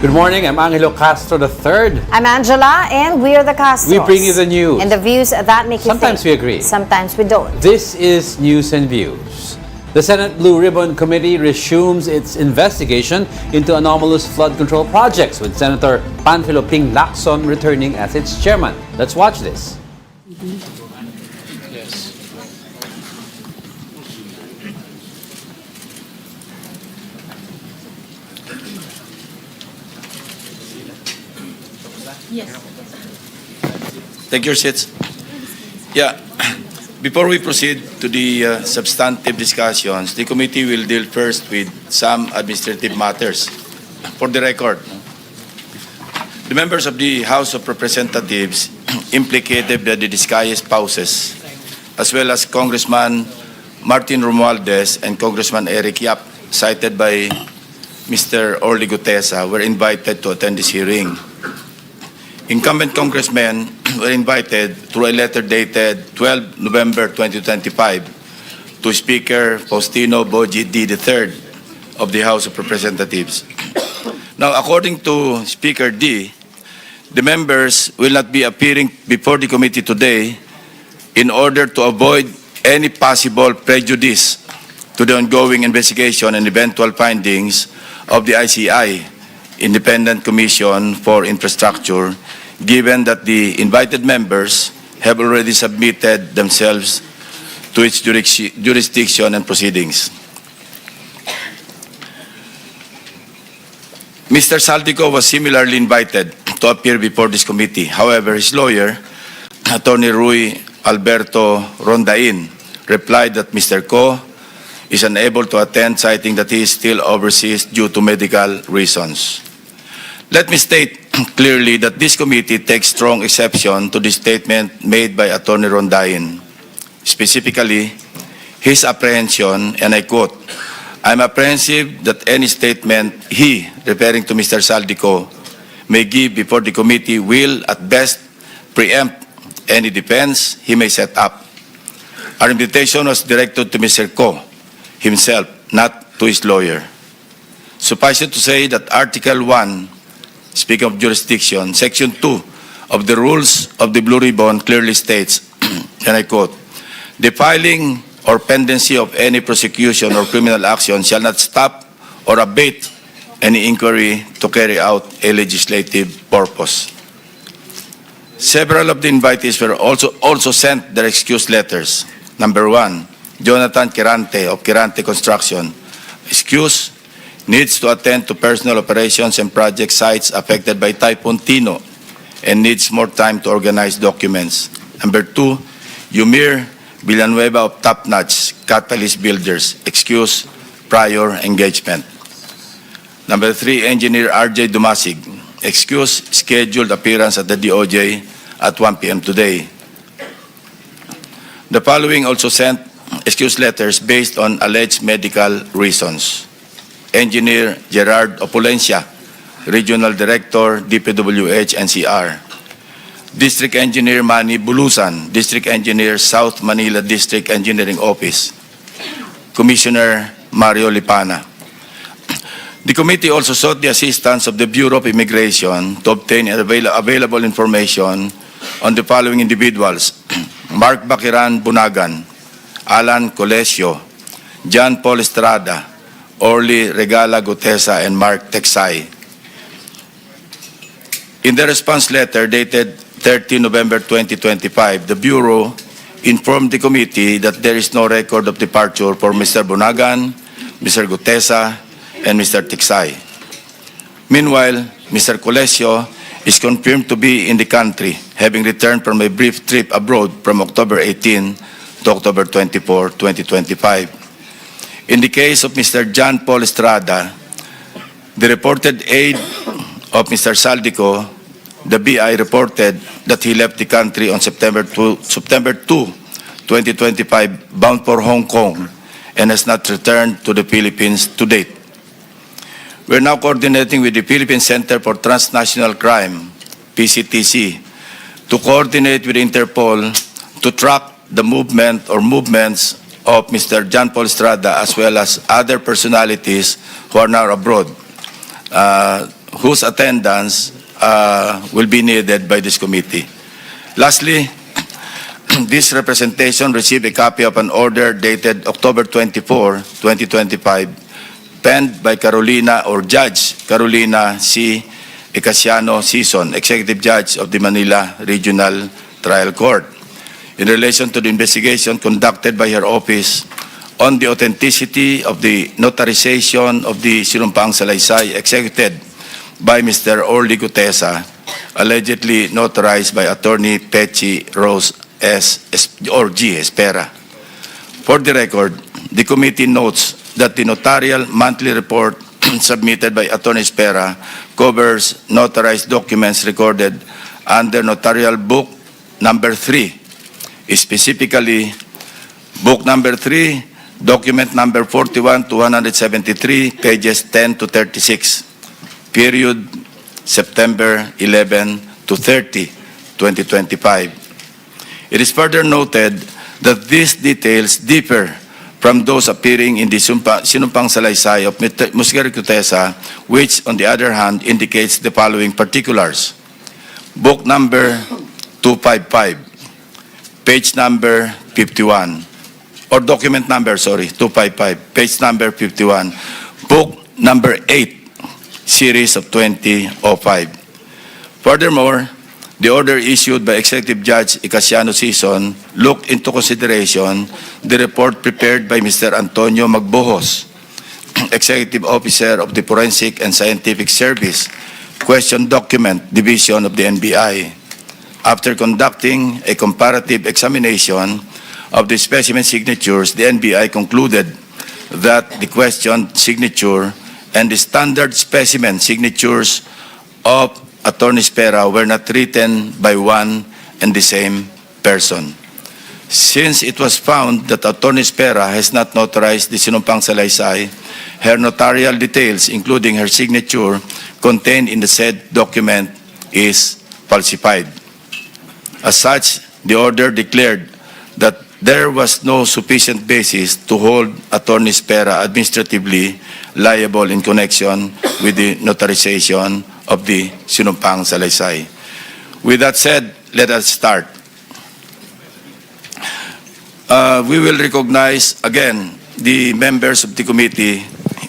Good morning, I'm Angelo Castro III. I'm Angela, and we are the Castros. We bring you the news. And the views that make you Sometimes think. we agree. Sometimes we don't. This is News and Views. The Senate Blue Ribbon Committee resumes its investigation into anomalous flood control projects, with Senator Panfilo Ping Lacson returning as its chairman. Let's watch this. Take your seats. Yeah. Before we proceed to the substantive discussions, the committee will deal first with some administrative matters. For the record, the members of the House of Representatives implicated by the disguised spouses, as well as Congressman Martin Romualdez and Congressman Eric Yap, cited by Mr. Orly Gutesa, were invited to attend this hearing. Incumbent congressmen were invited through a letter dated 12 November 2025 to Speaker Faustino Boji D. III of the House of Representatives. Now, according to Speaker D, the members will not be appearing before the committee today in order to avoid any possible prejudice to the ongoing investigation and eventual findings of the ICI, Independent Commission for Infrastructure, given that the invited members have already submitted themselves to its jurisdiction and proceedings. Mr. Saldico was similarly invited to appear before this committee. However, his lawyer, Attorney Rui Alberto Rondain, replied that Mr. Co is unable to attend, citing that he is still overseas due to medical reasons. Let me state clearly that this committee takes strong exception to the statement made by Attorney Rondain. Specifically, his apprehension, and I quote, "I'm apprehensive that any statement he," referring to Mr. Saldico, "may give before the committee will at best preempt any defense he may set up." Our invitation was directed to Mr. Co himself, not to his lawyer. Suffice it to say that Article 1, speaking of jurisdiction, Section 2 of the rules of the Blue Ribbon clearly states, and I quote, "The filing or pendency of any prosecution or criminal action shall not stop or abate any inquiry to carry out a legislative purpose." Several of the invitees were also sent their excuse letters. Number 1, Jonathan Quirante of Quirante Construction. Excuse, needs to attend to personal operations and project sites affected by Typhoon Tino and needs more time to organize documents. Number 2, Yumir Villanueva of Top Notch Catalyst Builders. Excuse, prior engagement. Number 3, Engineer RJ Dumasig. Excuse, scheduled appearance at the DOJ at 1 p.m. today. The following also sent excuse letters based on alleged medical reasons. Engineer Gerard Opulencia, Regional Director, DPWH NCR. District Engineer Manny Bulusan, District Engineer, South Manila District Engineering Office. Commissioner Mario Lipana. The committee also sought the assistance of the Bureau of Immigration to obtain available information on the following individuals: Mark Bakiran Bunagan, Alan Colesio, John Paul Estrada, Orly Regala Gutesa, and Mark Texay. In the response letter dated 30 November 2025, the Bureau informed the committee that there is no record of departure for Mr. Bunagan, Mr. Gutesa, and Mr. Texay. Meanwhile, Mr. Colesio is confirmed to be in the country, having returned from a brief trip abroad from October 18 to October 24, 2025. In the case of Mr. John Paul Estrada, the reported aide of Mr. Saldico, the BI reported that he left the country on September 2, 2025, bound for Hong Kong, and has not returned to the Philippines to date. We're now coordinating with the Philippine Center for Transnational Crime, PCTC, to coordinate with Interpol to track the movement or movements of Mr. John Paul Estrada, as well as other personalities who are now abroad, whose attendance will be needed by this committee. Lastly, this representation received a copy of an order dated October 24, 2025, penned by Carolina or Judge Carolina C. Ecasiano Season, Executive Judge of the Manila Regional Trial Court, in relation to the investigation conducted by her office on the authenticity of the notarization of the Sinumpang Salaysay executed by Mr. Orly Gutesa, allegedly notarized by Attorney Pechi Rose or G. Espera. For the record, the committee notes that the notarial monthly report submitted by Attorney Espera covers notarized documents recorded under Notarial Book Number 3, specifically Book Number 3, Document Number 41 to 173, pages 10 to 36, period September 11 to 30, 2025. It is further noted that these details differ from those appearing in the Sinumpang Salaysay of Mr. Gutesa, which, on the other hand, indicates the following particulars. Book number 255, page number 51, or document number, 255, page number 51, book number 8, series of 2005. Furthermore, the order issued by Executive Judge Ecasiano Season looked into consideration the report prepared by Mr. Antonio Magbuhos, Executive Officer of the Forensic and Scientific Service, Question Document Division of the NBI. After conducting a comparative examination of the specimen signatures, the NBI concluded that the questioned signature and the standard specimen signatures of Attorney Espera were not written by one and the same person. Since it was found that Attorney Espera has not notarized the Sinumpang Salaysay, her notarial details, including her signature, contained in the said document is falsified. As such, the order declared that there was no sufficient basis to hold Attorney Espera administratively liable in connection with the notarization of the Sinumpang Salaysay. With that said, let us start. We will recognize again the members of the committee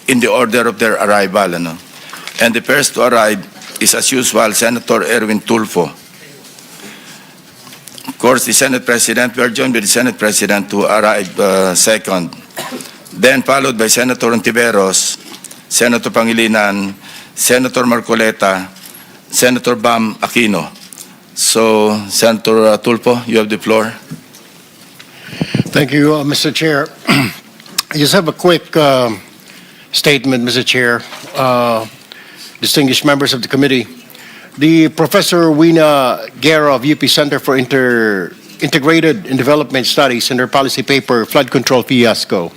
in the order of their arrival. And the first to arrive is, as usual, Senator Erwin Tulfo. Of course, the Senate President, we are joined with the Senate President to arrive second. Then followed by Senator Ontiveros, Senator Pangilinan, Senator Marcoleta, Senator Bam Aquino. So, Senator Tulfo, you have the floor. Thank you, Mr. Chair. I just have a quick statement, Mr. Chair. Distinguished members of the committee. The Professor Wina Guerra of UP Center for Integrated and Development Studies in her policy paper, Flood Control Fiasco,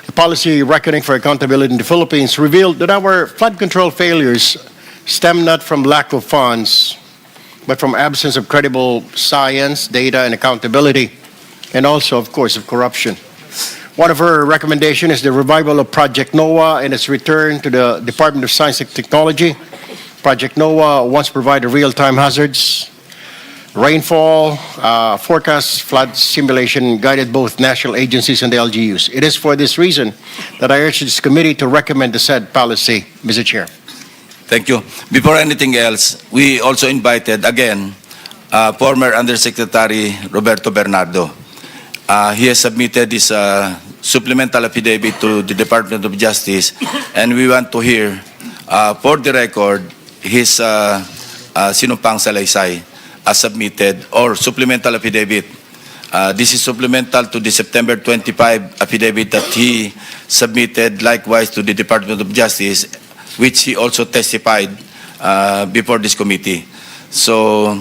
the Policy Reckoning for Accountability in the Philippines, revealed that our flood control failures stem not from lack of funds, but from absence of credible science, data, and accountability, and also, of course, of corruption. One of her recommendations is the revival of Project NOAA and its return to the Department of Science and Technology. Project NOAA once provided real-time hazards, rainfall, forecast, flood simulation, guided both national agencies and the LGUs. It is for this reason that I urge this committee to recommend the said policy, Mr. Chair. Thank you. Before anything else, we also invited, again, former Undersecretary Roberto Bernardo. He has submitted his supplemental affidavit to the Department of Justice, and we want to hear, for the record, his Sinumpang Salaysay as submitted, or supplemental affidavit. This is supplemental to the September 25 affidavit that he submitted likewise to the Department of Justice, which he also testified before this committee. So,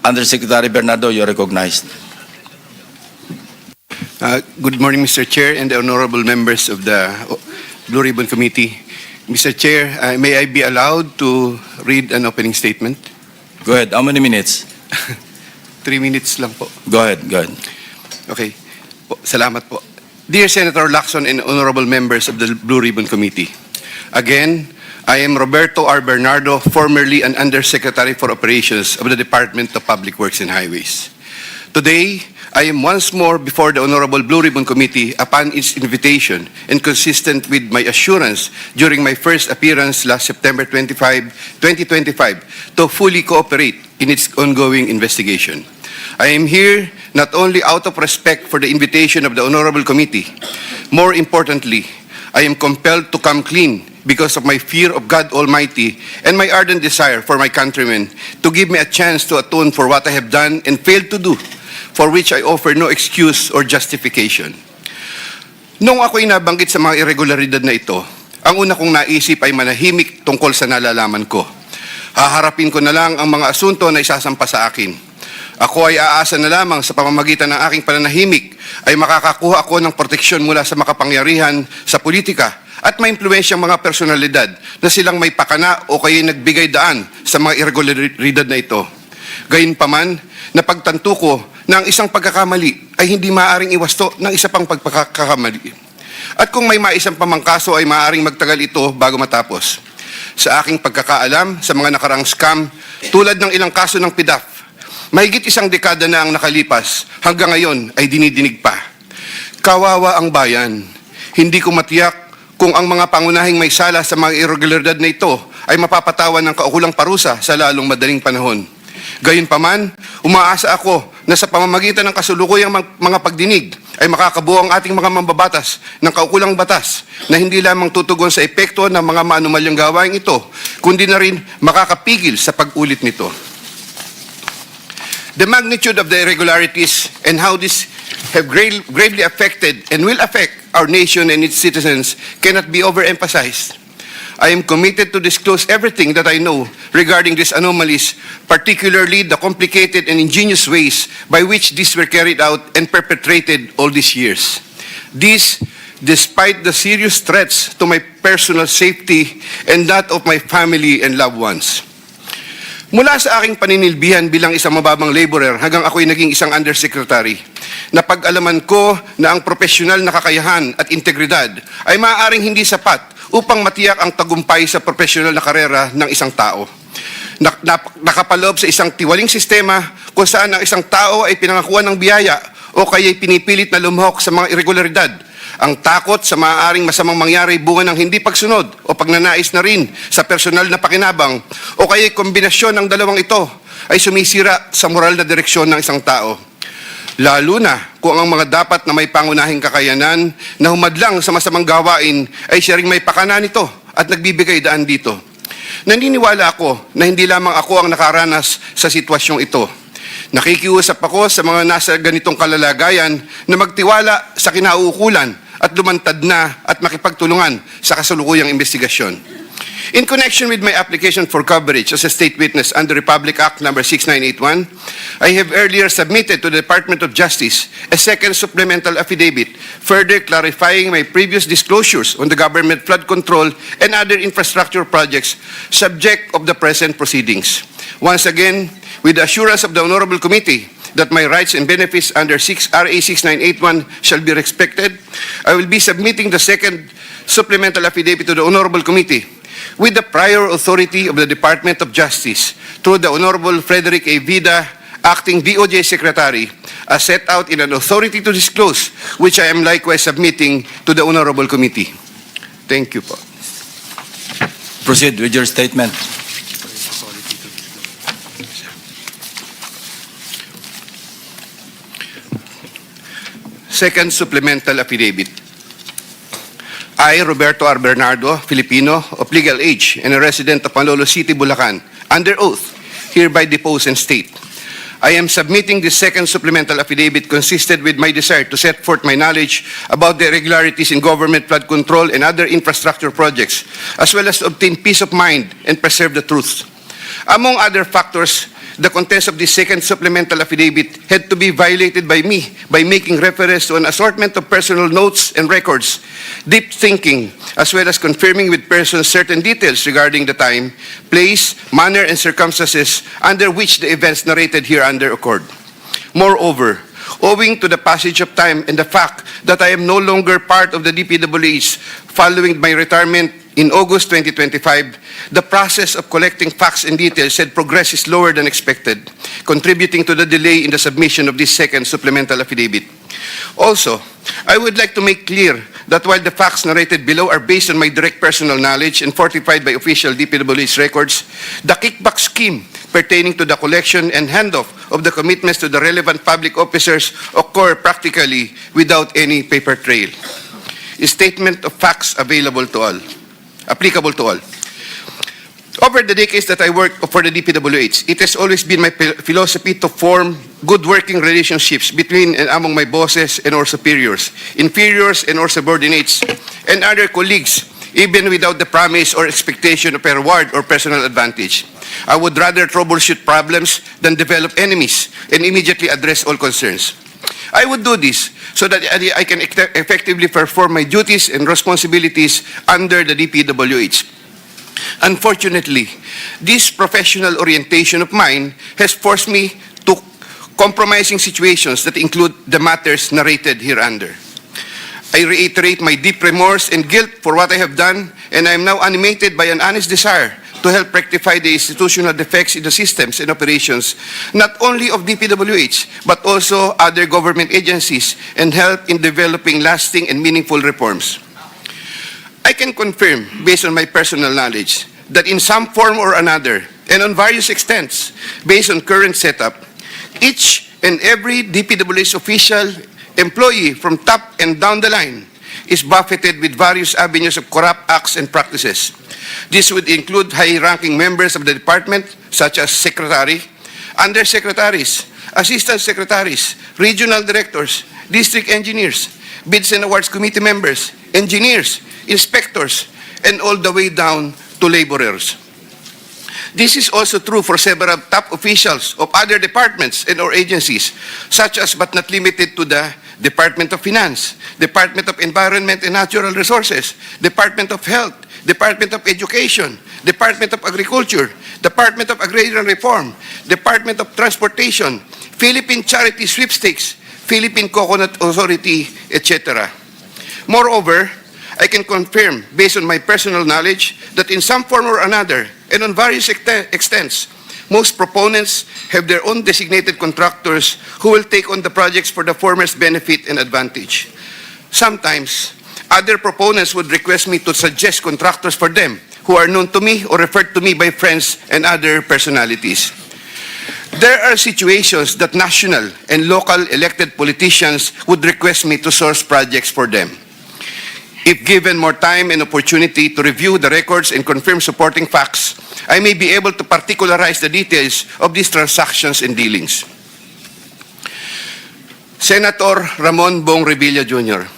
Undersecretary Bernardo, you're recognized. Good morning, Mr. Chair and the honorable members of the Blue Ribbon Committee. Mr. Chair, may I be allowed to read an opening statement? Go ahead. How many minutes? 3 minutes lang po. Go ahead. Okay. Salamat po. Dear Senator Lacson and honorable members of the Blue Ribbon Committee, again, I am Roberto R. Bernardo, formerly an Undersecretary for Operations of the Department of Public Works and Highways. Today, I am once more before the Honorable Blue Ribbon Committee upon its invitation and consistent with my assurance during my first appearance last September 2025 to fully cooperate in its ongoing investigation. I am here not only out of respect for the invitation of the Honorable Committee, more importantly, I am compelled to come clean because of my fear of God Almighty and my ardent desire for my countrymen to give me a chance to atone for what I have done and failed to do, for which I offer no excuse or justification. Nung ako'y nabanggit sa mga irregularidad na ito, ang una kong naisip ay manahimik tungkol sa nalalaman ko. Haharapin ko na lang ang mga asunto na isasampa sa akin. Ako ay aasa na lamang sa pamamagitan ng aking pananahimik ay makakakuha ako ng proteksyon mula sa makapangyarihan sa politika at maimpluwensyang mga personalidad na silang may pakana o kaya nagbigay daan sa mga irregularidad na ito. Gayunpaman, napagtanto ko na ang isang pagkakamali ay hindi maaaring iwasto ng isa pang pagkakamali. At kung may maisang pamangkaso ay maaaring magtagal ito bago matapos. Sa aking pagkakaalam sa mga nakarang scam, tulad ng ilang kaso ng PDAF, mahigit isang dekada na ang nakalipas, hanggang ngayon ay dinidinig pa. Kawawa ang bayan. Hindi ko matiyak kung ang mga pangunahing may sala sa mga irregularidad na ito ay mapapatawan ng kaukulang parusa sa lalong madaling panahon. Gayunpaman, umaasa ako na sa pamamagitan ng kasulukuyang mga pagdinig ay makakabuo ang ating mga mambabatas ng kaukulang batas na hindi lamang tutugon sa epekto ng mga maanumalyang gawain ito, kundi na rin makakapigil sa pag-ulit nito. The magnitude of the irregularities and how this have gravely affected and will affect our nation and its citizens cannot be overemphasized. I am committed to disclose everything that I know regarding these anomalies, particularly the complicated and ingenious ways by which these were carried out and perpetrated all these years. This, despite the serious threats to my personal safety and that of my family and loved ones. Mula sa aking paninilbihan bilang isang mababang laborer hanggang ako'y naging isang undersecretary, napag-alaman ko na ang profesional na kakayahan at integridad ay maaaring hindi sapat upang matiyak ang tagumpay sa profesional na karera ng isang tao. Nakapaloob sa isang tiwaling sistema kung saan ang isang tao ay pinangakuan ng biyaya o kaya'y pinipilit na lumahok sa mga irregularidad. Ang takot sa maaaring masamang mangyari bunga ng hindi pagsunod o pagnanais na rin sa personal na pakinabang o kaya'y kombinasyon ng dalawang ito ay sumisira sa moral na direksyon ng isang tao. Lalo na kung ang mga dapat na may pangunahing kakayanan na humadlang sa masamang gawain ay siya ring may pakana nito at nagbibigay daan dito. Naniniwala ako na hindi lamang ako ang nakaranas sa sitwasyong ito. Nakikiusap ako sa mga nasa ganitong kalalagayan na magtiwala sa kinauukulan at lumantad na at makipagtulungan sa kasalukuyang investigasyon. In connection with my application for coverage as a state witness under Republic Act No. 6981, I have earlier submitted to the Department of Justice a second supplemental affidavit, further clarifying my previous disclosures on the government flood control and other infrastructure projects subject of the present proceedings. Once again, with the assurance of the Honorable Committee that my rights and benefits under RA 6981 shall be respected, I will be submitting the second supplemental affidavit to the Honorable Committee with the prior authority of the Department of Justice through the Honorable Frederick A. Vida, Acting DOJ Secretary, as set out in an authority to disclose, which I am likewise submitting to the Honorable Committee. Thank you po. Proceed with your statement. Second supplemental affidavit. I, Roberto R. Bernardo, Filipino, of legal age and a resident of Manolo City, Bulacan, under oath, hereby depose and state. I am submitting this second supplemental affidavit consisted with my desire to set forth my knowledge about the irregularities in government flood control and other infrastructure projects, as well as to obtain peace of mind and preserve the truth. Among other factors, the contents of this second supplemental affidavit had to be violated by me by making reference to an assortment of personal notes and records, deep thinking, as well as confirming with persons certain details regarding the time, place, manner, and circumstances under which the events narrated hereunder occurred. Moreover, owing to the passage of time and the fact that I am no longer part of the DPWH following my retirement in August 2025, the process of collecting facts and details said progress is slower than expected, contributing to the delay in the submission of this second supplemental affidavit. Also, I would like to make clear that while the facts narrated below are based on my direct personal knowledge and fortified by official DPWH records, the kickback scheme pertaining to the collection and handoff of the commitments to the relevant public officers occur practically without any paper trail. A statement of facts available to all, applicable to all. Over the decades that I worked for the DPWH, it has always been my philosophy to form good working relationships between and among my bosses and or superiors, inferiors and or subordinates, and other colleagues, even without the promise or expectation of a reward or personal advantage. I would rather troubleshoot problems than develop enemies and immediately address all concerns. I would do this so that I can effectively perform my duties and responsibilities under the DPWH. Unfortunately, this professional orientation of mine has forced me to compromising situations that include the matters narrated hereunder. I reiterate my deep remorse and guilt for what I have done, and I am now animated by an honest desire to help rectify the institutional defects in the systems and operations, not only of DPWH, but also other government agencies, and help in developing lasting and meaningful reforms. I can confirm, based on my personal knowledge, that in some form or another, and on various extents, based on current setup, each and every DPWH official, employee from top and down the line is buffeted with various avenues of corrupt acts and practices. This would include high-ranking members of the department, such as secretary, undersecretaries, assistant secretaries, regional directors, district engineers, bids and awards committee members, engineers, inspectors, and all the way down to laborers. This is also true for several top officials of other departments and or agencies, such as but not limited to the Department of Finance, Department of Environment and Natural Resources, Department of Health, Department of Education, Department of Agriculture, Department of Agrarian Reform, Department of Transportation, Philippine Charity Sweepstakes, Philippine Coconut Authority, etc. Moreover, I can confirm, based on my personal knowledge, that in some form or another, and on various extents, most proponents have their own designated contractors who will take on the projects for the former's benefit and advantage. Sometimes, other proponents would request me to suggest contractors for them who are known to me or referred to me by friends and other personalities. There are situations that national and local elected politicians would request me to source projects for them. If given more time and opportunity to review the records and confirm supporting facts, I may be able to particularize the details of these transactions and dealings. Senator Ramon Bong Revilla Jr.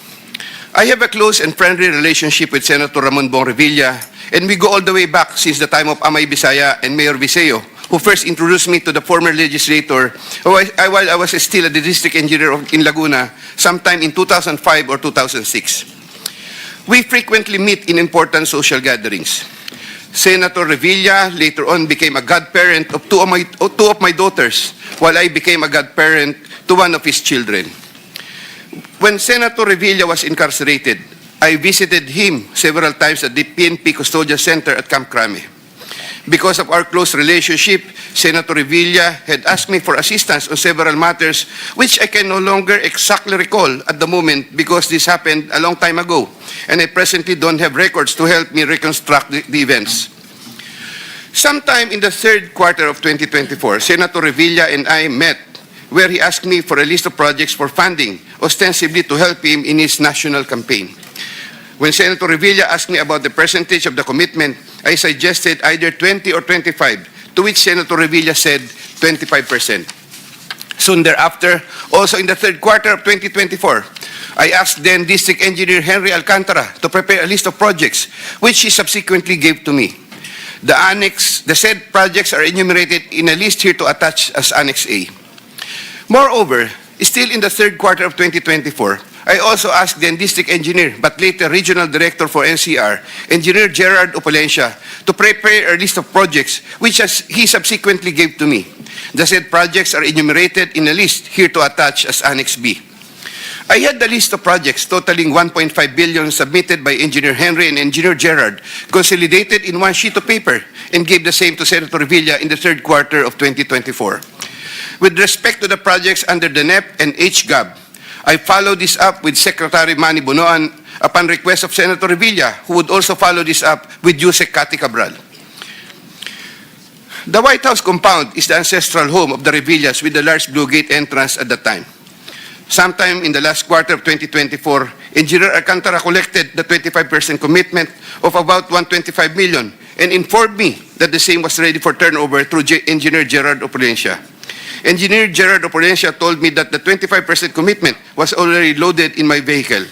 I have a close and friendly relationship with Senator Ramon Bong Revilla, and we go all the way back since the time of Amay Bisaya and Mayor Viseo, who first introduced me to the former legislator while I was still a district engineer in Laguna sometime in 2005 or 2006. We frequently meet in important social gatherings. Senator Revilla later on became a godparent of two of my daughters, while I became a godparent to one of his children. When Senator Revilla was incarcerated, I visited him several times at the PNP Custodial Center at Camp Crame. Because of our close relationship, Senator Revilla had asked me for assistance on several matters which I can no longer exactly recall at the moment because this happened a long time ago, and I presently don't have records to help me reconstruct the events. Sometime in the third quarter of 2024, Senator Revilla and I met where he asked me for a list of projects for funding, ostensibly to help him in his national campaign. When Senator Revilla asked me about the percentage of the commitment, I suggested either 20 or 25, to which Senator Revilla said 25%. Soon thereafter, also in the third quarter of 2024, I asked then District Engineer Henry Alcantara to prepare a list of projects, which he subsequently gave to me. The said projects are enumerated in a list here to attach as Annex A. Moreover, still in the third quarter of 2024, I also asked then District Engineer, but later Regional Director for NCR, Engineer Gerard Opalencia, to prepare a list of projects, which he subsequently gave to me. The said projects are enumerated in a list here to attach as Annex B. I had the list of projects totaling 1.5 billion submitted by Engineer Henry and Engineer Gerard, consolidated in one sheet of paper, and gave the same to Senator Revilla in the third quarter of 2024. With respect to the projects under the NEP and HGAB, I followed this up with Secretary Manny Bonoan upon request of Senator Revilla, who would also follow this up with Yusek Cathy Cabral. The White House compound is the ancestral home of the Revillas with the large Blue Gate entrance at the time. Sometime in the last quarter of 2024, Engineer Alcantara collected the 25% commitment of about 125 million and informed me that the same was ready for turnover through Engineer Gerard Opulencia. Engineer Gerard Opulencia told me that the 25% commitment was already loaded in my vehicle.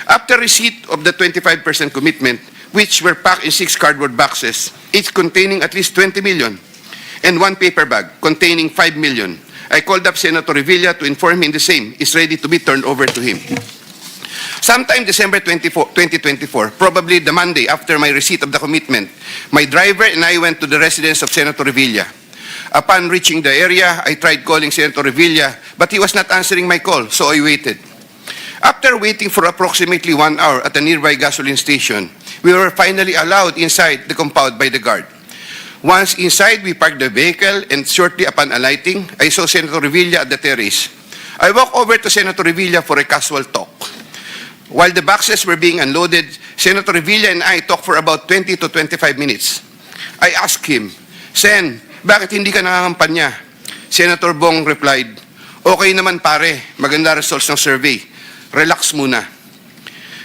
After receipt of the 25% commitment, which were packed in 6 cardboard boxes, each containing at least 20 million, and 1 paper bag containing 5 million, I called up Senator Revilla to inform him the same is ready to be turned over to him. Sometime December 2024, probably the Monday after my receipt of the commitment, my driver and I went to the residence of Senator Revilla. Upon reaching the area, I tried calling Senator Revilla, but he was not answering my call, so I waited. After waiting for approximately 1 hour at a nearby gasoline station, we were finally allowed inside the compound by the guard. Once inside, we parked the vehicle, and shortly upon alighting, I saw Senator Revilla at the terrace. I walked over to Senator Revilla for a casual talk. While the boxes were being unloaded, Senator Revilla and I talked for about 20 to 25 minutes. I asked him, "Sen, bakit hindi ka nangangampanya?" Senator Bong replied, "Okay naman pare, maganda results ng survey. Relax muna."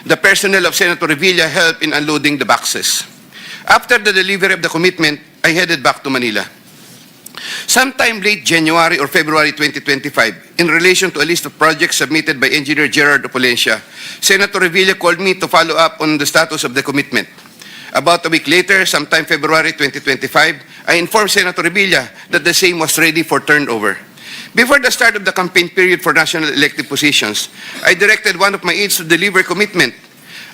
The personnel of Senator Revilla helped in unloading the boxes. After the delivery of the commitment, I headed back to Manila. Sometime late January or February 2025, in relation to a list of projects submitted by Engineer Gerard Opulencia, Senator Revilla called me to follow up on the status of the commitment. About a week later, sometime February 2025, I informed Senator Revilla that the same was ready for turnover. Before the start of the campaign period for national elective positions, I directed one of my aides to deliver commitment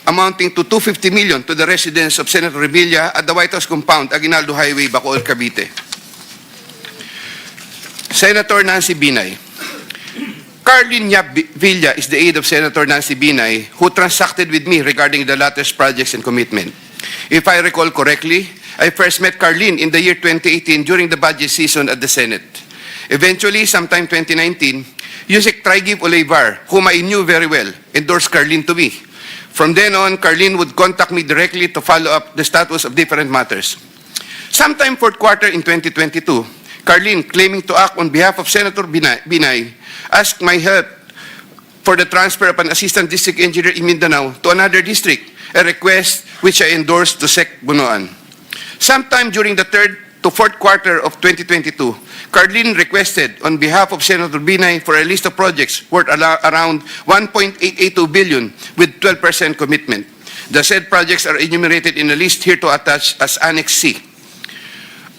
amounting to 250 million to the residence of Senator Revilla at the White House compound, Aguinaldo Highway, Bacoor, Cavite. Senator Nancy Binay. Carlin Yap Villa is the aide of Senator Nancy Binay, who transacted with me regarding the latter's projects and commitment. If I recall correctly, I first met Carlin in the year 2018 during the budget season at the Senate. Eventually, sometime 2019, Yusek Trigiv Olivar, whom I knew very well, endorsed Carlin to me. From then on, Carlin would contact me directly to follow up the status of different matters. Sometime fourth quarter in 2022, Carlin, claiming to act on behalf of Senator Binay, asked my help for the transfer of an assistant district engineer in Mindanao to another district, a request which I endorsed to Sec. Bonoan. Sometime during the third to fourth quarter of 2022, Carlin requested on behalf of Senator Binay for a list of projects worth around 1.882 billion with 12% commitment. The said projects are enumerated in a list here to attach as Annex C.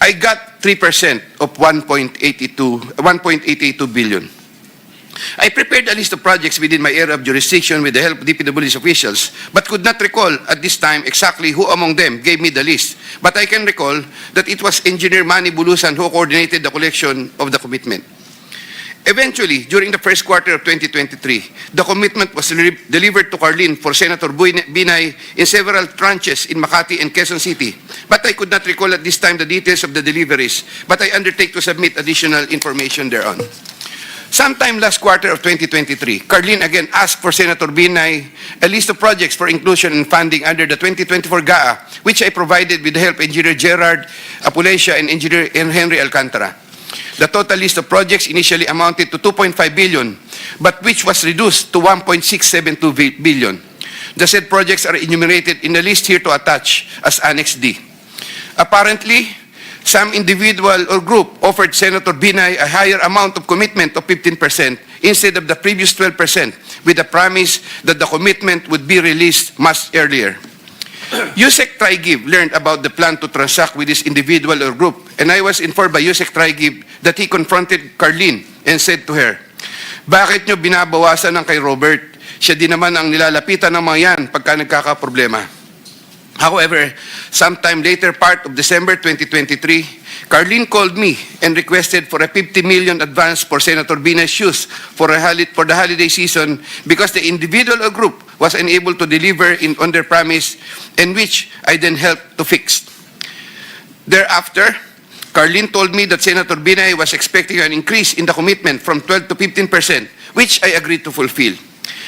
I got 3% of 1.882 billion. I prepared a list of projects within my area of jurisdiction with the help of DPW's officials, but could not recall at this time exactly who among them gave me the list. But I can recall that it was Engineer Manny Bulusan who coordinated the collection of the commitment. Eventually, during the first quarter of 2023, the commitment was delivered to Carlin for Senator Binay in several tranches in Makati and Quezon City. But I could not recall at this time the details of the deliveries, but I undertake to submit additional information thereon. Sometime last quarter of 2023, Carlin again asked for Senator Binay a list of projects for inclusion and funding under the 2024 GAA, which I provided with the help of Engineer Gerard Opulencia and Engineer Henry Alcantara. The total list of projects initially amounted to 2.5 billion, but which was reduced to 1.672 billion. The said projects are enumerated in the list here to attach as Annex D. Apparently, some individual or group offered Senator Binay a higher amount of commitment of 15% instead of the previous 12%, with the promise that the commitment would be released much earlier. Yusek Trigiv learned about the plan to transact with this individual or group, and I was informed by Yusek Trigiv that he confronted Carlin and said to her, "Bakit nyo binabawasan ng kay Robert? Siya din naman ang nilalapitan ng mga yan pagka nagkakaproblema." However, sometime later part of December 2023, Carlene called me and requested for a 50 million advance for Senator Binay's shoes for the holiday season because the individual or group was unable to deliver on their promise, and which I then helped to fix. Thereafter, Carlene told me that Senator Binay was expecting an increase in the commitment from 12 to 15%, which I agreed to fulfill.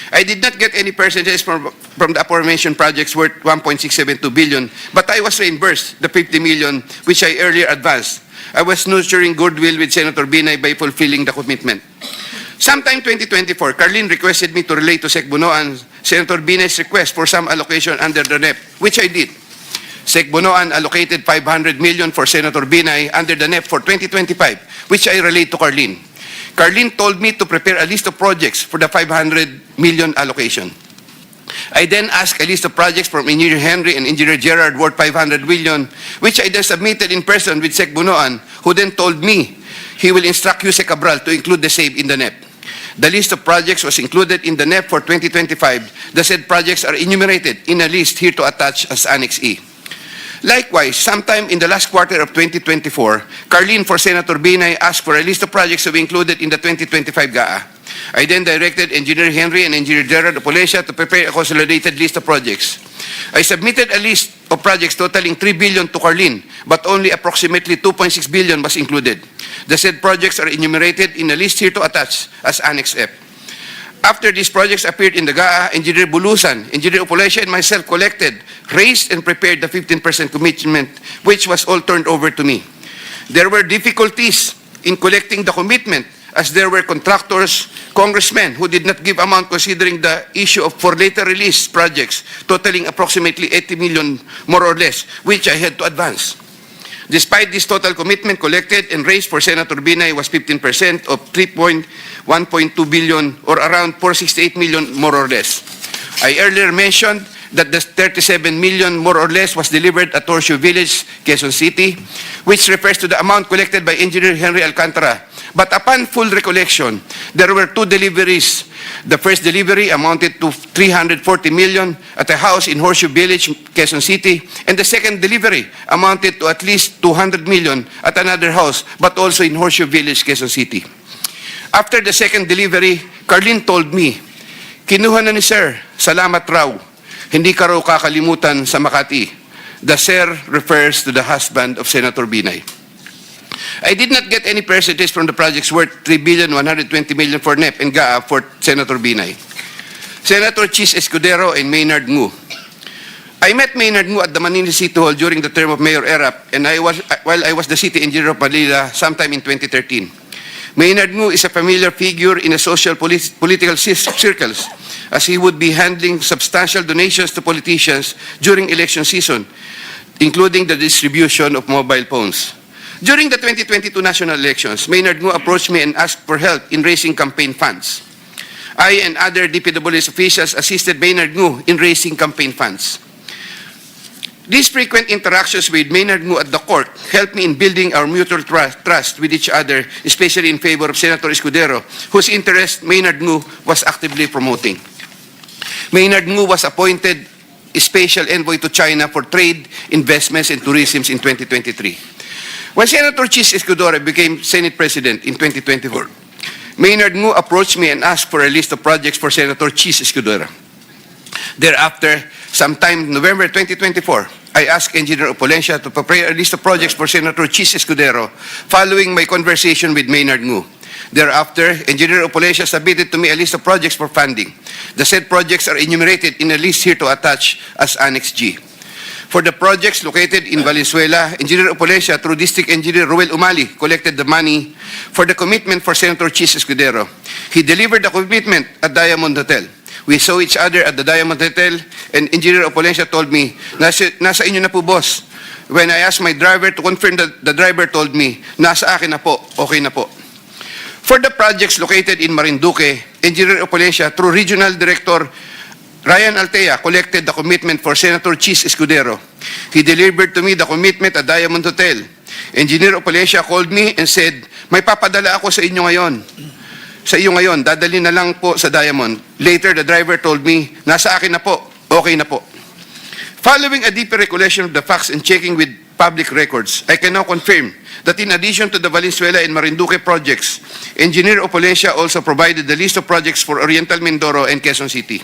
I did not get any percentages from the aforementioned projects worth 1.672 billion, but I was reimbursed the 50 million which I earlier advanced. I was nurturing goodwill with Senator Binay by fulfilling the commitment. Sometime 2024, Carlene requested me to relay to Sec Bunoan Senator Binay's request for some allocation under the NEP, which I did. Sec Bunoan allocated 500 million for Senator Binay under the NEP for 2025, which I relayed to Carlene. Carlene told me to prepare a list of projects for the 500 million allocation. I then asked a list of projects from Engineer Henry and Engineer Gerard worth 500 million, which I then submitted in person with Sec Bunoan, who then told me he will instruct Yusek Cabral to include the same in the NEP. The list of projects was included in the NEP for 2025. The said projects are enumerated in a list here to attach as Annex E. Likewise, sometime in the last quarter of 2024, Carlene for Senator Binay asked for a list of projects to be included in the 2025 GAA. I then directed Engineer Henry and Engineer Gerard of Polesia to prepare a consolidated list of projects. I submitted a list of projects totaling 3 billion to Carlene, but only approximately 2.6 billion was included. The said projects are enumerated in a list here to attach as Annex F. After these projects appeared in the GAA, Engineer Bulusan, Engineer Opolesia, and myself collected, raised, and prepared the 15% commitment, which was all turned over to me. There were difficulties in collecting the commitment as there were contractors, congressmen who did not give amount considering the issue of for later release projects totaling approximately 80 million more or less, which I had to advance. Despite this total commitment collected and raised for Senator Binay was 15% of 1.2 billion or around 468 million more or less. I earlier mentioned that the 37 million more or less was delivered at Horseshoe Village, Quezon City, which refers to the amount collected by Engineer Henry Alcantara. But upon full recollection, there were two deliveries. The first delivery amounted to 340 million at a house in Horseshoe Village, Quezon City, and the second delivery amounted to at least 200 million at another house, but also in Horseshoe Village, Quezon City. After the second delivery, Carlene told me, "Kinuha na ni Sir, salamat raw. Hindi ka raw kakalimutan sa Makati." The Sir refers to the husband of Senator Binay. I did not get any percentage from the projects worth 3,120 million for NEP and GAA for Senator Binay. Senator Chis Escudero and Maynard Ngu. I met Maynard Ngu at the Manila City Hall during the term of Mayor Erap, and while I was the city engineer of Manila sometime in 2013. Maynard Ngu is a familiar figure in the social political circles, as he would be handling substantial donations to politicians during election season, including the distribution of mobile phones. During the 2022 national elections, Maynard Ngu approached me and asked for help in raising campaign funds. I and other DPWH officials assisted Maynard Ngu in raising campaign funds. These frequent interactions with Maynard Ngu at the court helped me in building our mutual trust with each other, especially in favor of Senator Escudero, whose interest Maynard Ngu was actively promoting. Maynard Ngu was appointed Special Envoy to China for Trade, Investments, and Tourism in 2023. When Senator Chis Escudero became Senate President in 2024, Maynard Ngu approached me and asked for a list of projects for Senator Chis Escudero. Thereafter, sometime November 2024, I asked Engineer Opolencia to prepare a list of projects for Senator Chis Escudero following my conversation with Maynard Ngu. Thereafter, Engineer Opolencia submitted to me a list of projects for funding. The said projects are enumerated in a list here to attach as Annex G. For the projects located in Valenzuela, Engineer Opolesia, through District Engineer Ruel Umali, collected the money for the commitment for Senator Chis Escudero. He delivered the commitment at Diamond Hotel. We saw each other at the Diamond Hotel, and Engineer Opolesia told me, nasa inyo na po, boss. When I asked my driver to confirm, the driver told me, nasa akin na po, okay na po. For the projects located in Marinduque, Engineer Opolesia, through Regional Director Ryan Altea, collected the commitment for Senator Chis Escudero. He delivered to me the commitment at Diamond Hotel. Engineer Opolesia called me and said, "May papadala ako sa inyo ngayon. Sa iyo ngayon, dadali na lang po sa Diamond." Later, the driver told me, "Nasa akin na po, okay na po." Following a deeper recollection of the facts and checking with public records, I can now confirm that in addition to the Valenzuela and Marinduque projects, Engineer Opolencia also provided the list of projects for Oriental Mindoro and Quezon City.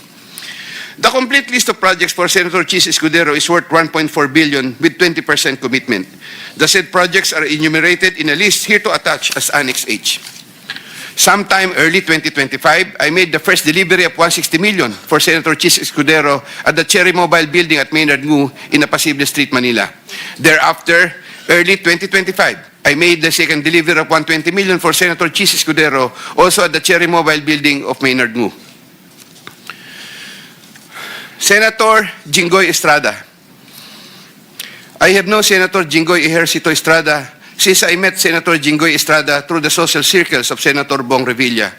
The complete list of projects for Senator Chis Escudero is worth 1.4 billion with 20% commitment. The said projects are enumerated in a list here to attach as Annex H. Sometime early 2025, I made the first delivery of 160 million for Senator Chis Escudero at the Cherry Mobile Building at Maynard Ngu in Apacible Street, Manila. Thereafter, early 2025, I made the second delivery of 120 million for Senator Chis Escudero, also at the Cherry Mobile Building of Maynard Ngu. Senator Jinggoy Estrada. I have known Senator Jinggoy Ejercito Estrada since I met Senator Jinggoy Estrada through the social circles of Senator Bong Revilla.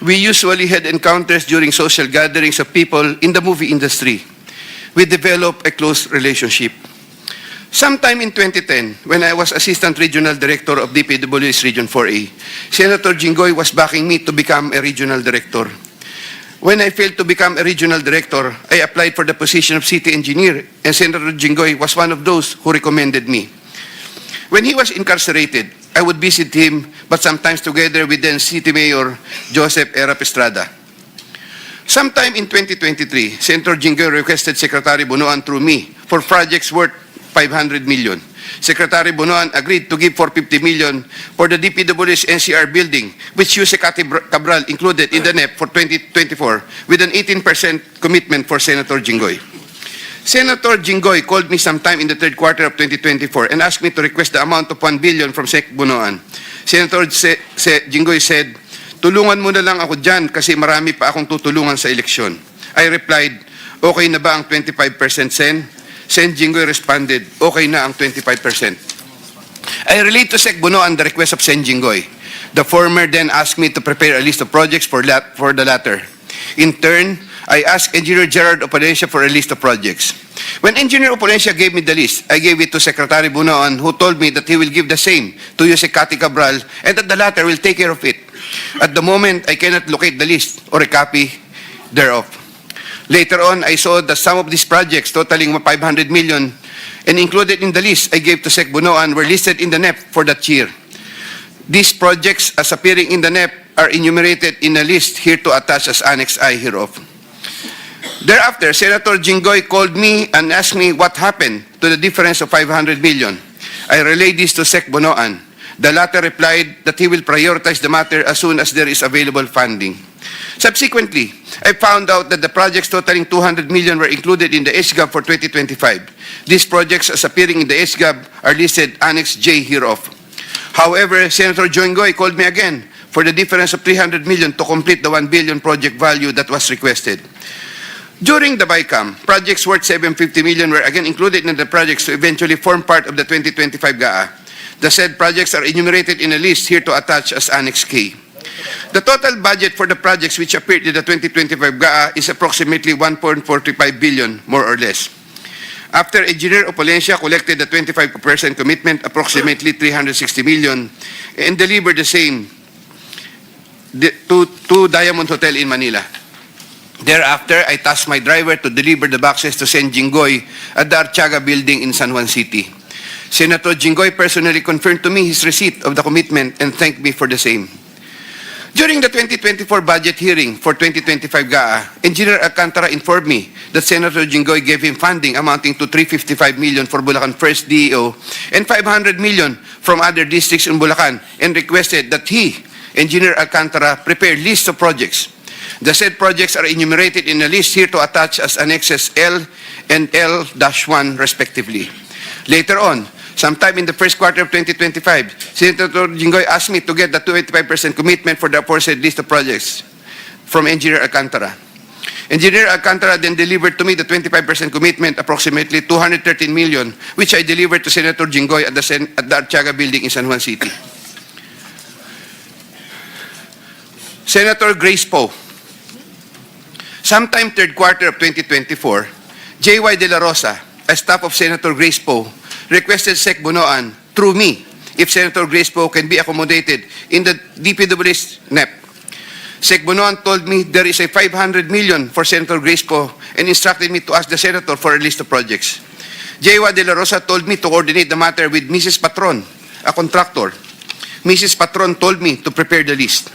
We usually had encounters during social gatherings of people in the movie industry. We developed a close relationship. Sometime in 2010, when I was Assistant Regional Director of DPW's Region 4A, Senator Jinggoy was backing me to become a Regional Director. When I failed to become a Regional Director, I applied for the position of City Engineer, and Senator Jinggoy was one of those who recommended me. When he was incarcerated, I would visit him, but sometimes together with then City Mayor Joseph Erap Estrada. Sometime in 2023, Senator Jinggoy requested Secretary Bonoan through me for projects worth 500 million. Secretary Bonoan agreed to give 450 million for the DPW's NCR building, which Yuse Cabral included in the NEP for 2024 with an 18% commitment for Senator Jinggoy. Senator Jinggoy called me sometime in the third quarter of 2024 and asked me to request the amount of 1 billion from Sec Bonoan. Senator Jinggoy said, "Tulungan mo na lang ako dyan kasi marami pa akong tutulungan sa eleksyon." I replied, "Okay na ba ang 25% Sen?" Sen Jinggoy responded, "Okay na ang 25%. I relayed to Sec Bonoan the request of Sen Jinggoy. The former then asked me to prepare a list of projects for the latter. In turn, I asked Engineer Gerard Opolencia for a list of projects. When Engineer Opolencia gave me the list, I gave it to Secretary Bonoan, who told me that he will give the same to Yuse Cabral and that the latter will take care of it. At the moment, I cannot locate the list or a copy thereof. Later on, I saw that some of these projects totaling 500 million and included in the list I gave to Sec Bonoan were listed in the NEP for that year. These projects, as appearing in the NEP, are enumerated in a list here to attach as Annex I hereof. Thereafter, Senator Jinggoy called me and asked me what happened to the difference of 500 million. I relayed this to Sec Bonoan. The latter replied that he will prioritize the matter as soon as there is available funding. Subsequently, I found out that the projects totaling 200 million were included in the SGAB for 2025. These projects, as appearing in the SGAB, are listed Annex J hereof. However, Senator Jinggoy called me again for the difference of 300 million to complete the 1 billion project value that was requested. During the BICAM, projects worth 750 million were again included in the projects to eventually form part of the 2025 GAA. The said projects are enumerated in a list here to attach as Annex K. The total budget for the projects which appeared in the 2025 GAA is approximately 1.45 billion, more or less. After Engineer Opolencia collected the 25% commitment, approximately 360 million, and delivered the same to Diamond Hotel in Manila. Thereafter, I tasked my driver to deliver the boxes to Sen Jinggoy at the Archaga building in San Juan City. Senator Jinggoy personally confirmed to me his receipt of the commitment and thanked me for the same. During the 2024 budget hearing for 2025 GAA, Engineer Alcantara informed me that Senator Jinggoy gave him funding amounting to 355 million for Bulacan First DEO and 500 million from other districts in Bulacan and requested that he, Engineer Alcantara, prepare lists of projects. The said projects are enumerated in a list here to attach as annexes L and L-1 respectively. Later on, sometime in the first quarter of 2025, Senator Jinggoy asked me to get the 25% commitment for the aforesaid list of projects from Engineer Alcantara. Engineer Alcantara then delivered to me the 25% commitment, approximately 213 million, which I delivered to Senator Jinggoy at the Archaga building in San Juan City. Senator Grace Poe. Sometime third quarter of 2024, J.Y. De La Rosa, a staff of Senator Grace Poe, requested Sec Bonoan, through me, if Senator Grace Poe can be accommodated in the DPW's NEP. Sec Bonoan told me there is a 500 million for Senator Grace Poe and instructed me to ask the Senator for a list of projects. Jewa de la Rosa told me to coordinate the matter with Mrs. Patron, a contractor. Mrs. Patron told me to prepare the list.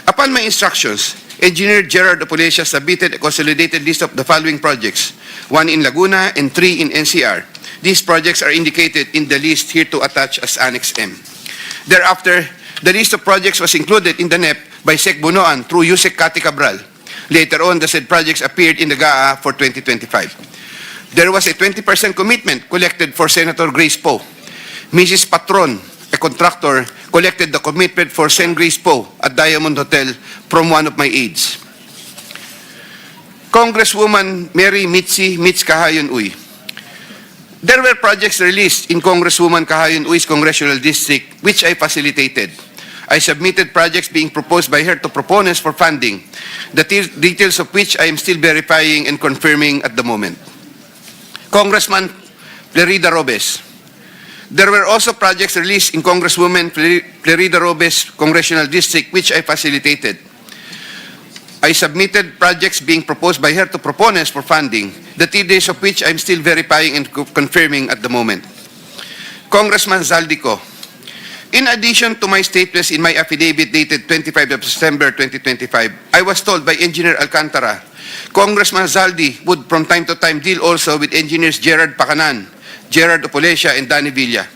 Upon my instructions, Engineer Gerard Apollesia submitted a consolidated list of the following projects, 1 in Laguna and 3 in NCR. These projects are indicated in the list here to attach as Annex M. Thereafter, the list of projects was included in the NEP by Sec Bonoan through Yusek Kati Cabral. Later on, the said projects appeared in the GAA for 2025. There was a 20% commitment collected for Senator Grace Poe. Mrs. Patron, a contractor, collected the commitment for Sen. Grace Poe at Diamond Hotel from one of my aides. Congresswoman Mary Mitzi Mitz Kahayon Uy. There were projects released in Congresswoman Kahayon Uy's congressional district, which I facilitated. I submitted projects being proposed by her to proponents for funding, the details of which I am still verifying and confirming at the moment. Congressman Flerida Robes. There were also projects released in Congresswoman Flerida Robes' congressional district, which I facilitated. I submitted projects being proposed by her to proponents for funding, the details of which I'm still verifying and confirming at the moment. Congressman Zaldico. In addition to my statements in my affidavit dated 25 of September 2025, I was told by Engineer Alcantara, Congressman Zaldi would from time to time deal also with Engineers Gerard Pacanan, Gerard Apollesia, and Danny Villa.